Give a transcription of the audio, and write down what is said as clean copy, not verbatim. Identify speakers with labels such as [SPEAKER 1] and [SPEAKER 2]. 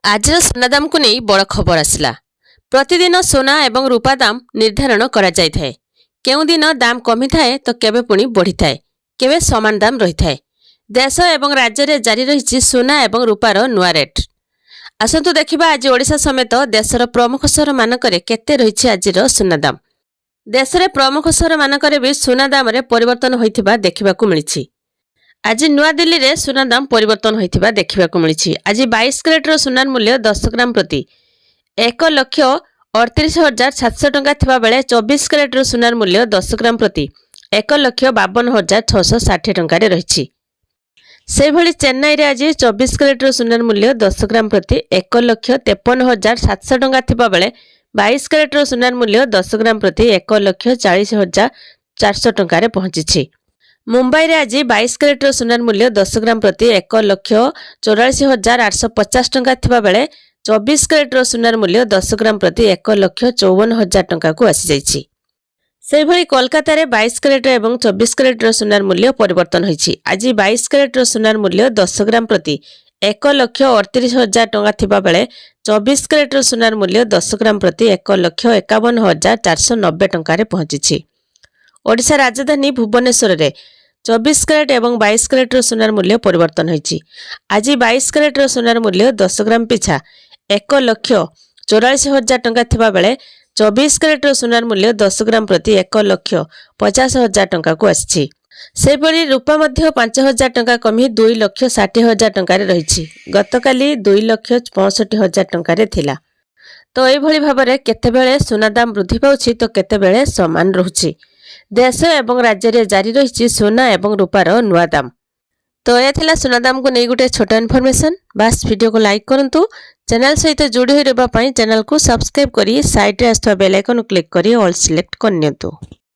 [SPEAKER 1] आजर सोना दाम को नहीं बड़ खबर आसला। प्रतिदिन सोना एवं रूपा दाम निर्धारण करा जाय थाए। केउ दिन दाम कमी थाए तो केबे पुणी बढ़ी थाए, केबे समान दाम रही थाए। देश एवं राज्य रे जारी रही सोना एवं रूपार नुआ रेट। आसंतु देखिबा आज ओडिशा समेत देशर प्रमुख सहर मानकरे केते रही आजिर सोना दाम। देश रे प्रमुख सहर मानकरे भी सोना दाम रे परिवर्तन होइथिबा देखिबाकू मिलिछि। आज नुआ दिल्ली रे सोना दाम परिवर्तन होइथिबा देखिबाकू मिलिछि। आज 22 कैरेटर सोनार मूल्य 10 ग्राम प्रति 1,38,700 टंका थिबा बेले 24 कैरेटर सोनार मूल्य 10 ग्राम प्रति 1,52,660 टंका रे रहिछि। से भली चेन्नई रे आज 24 कैरेटर सोनार मूल्य 10 ग्राम प्रति 1,53,700 टंका थिबा बेले 22 कैरेटर सोनार मूल्य 10 ग्राम प्रति 1,40,400 टंका रे पहुंचिछि। मुंबई रे आज 22 कैरेटर सोनार मूल्य 10 ग्राम प्रति 1,84,850 टंका थिबा बेले 24 कैरेटर सोनार मूल्य 10 ग्राम प्रति 1,54,000 टंका को आसी जाइछि। से भली कोलकाता रे 22 कैरेटर एवं 24 कैरेटर सोनार मूल्य परिवर्तन होइछि। आज 22 कैरेटर सोनार मूल्य 10 ग्राम प्रति 1,38,000 टंका थिबा बेले 24 कैरेटर सोनार मूल्य 10 ग्राम प्रति 1,51,490 टंका रे पहुंचिछि। ओडिशा राजधानी भुवनेश्वर रे 24 कैरेट एवं 22 कैरेटर सोनार मूल्य परिवर्तन होइछि। आज 22 कैरेटर सोनार मूल्य 10 ग्राम पिछा 1,44,000 टंका थिबा बेले 24 कैरेटर सोनार मूल्य 10 ग्राम प्रति 1,50,000 टंका को आछि। सेपरि रूपा मध्य 5,000 टंका कमी 2,60,000 टंका रे रहिछि। गतकाली 2,65,000 टंका रे थिला। तो एई भली भाबरे केतेबेले सोना दाम वृद्धि पाउछि तो केतेबेले समान रहुछि। देश एवं राज्य रे जारी रही सोना एवं रूपार नुआ दाम। तो यह थिला सोना दाम को नहीं गोटे छोटा इनफॉरमेशन। बस वीडियो को लाइक करंतु, चैनल सहित जोड़ी होई रहबा पई चैनल को सब्सक्राइब करी साइड रे आस्थवा बेल आइकन क्लिक करी ऑल सिलेक्ट करनियंतु।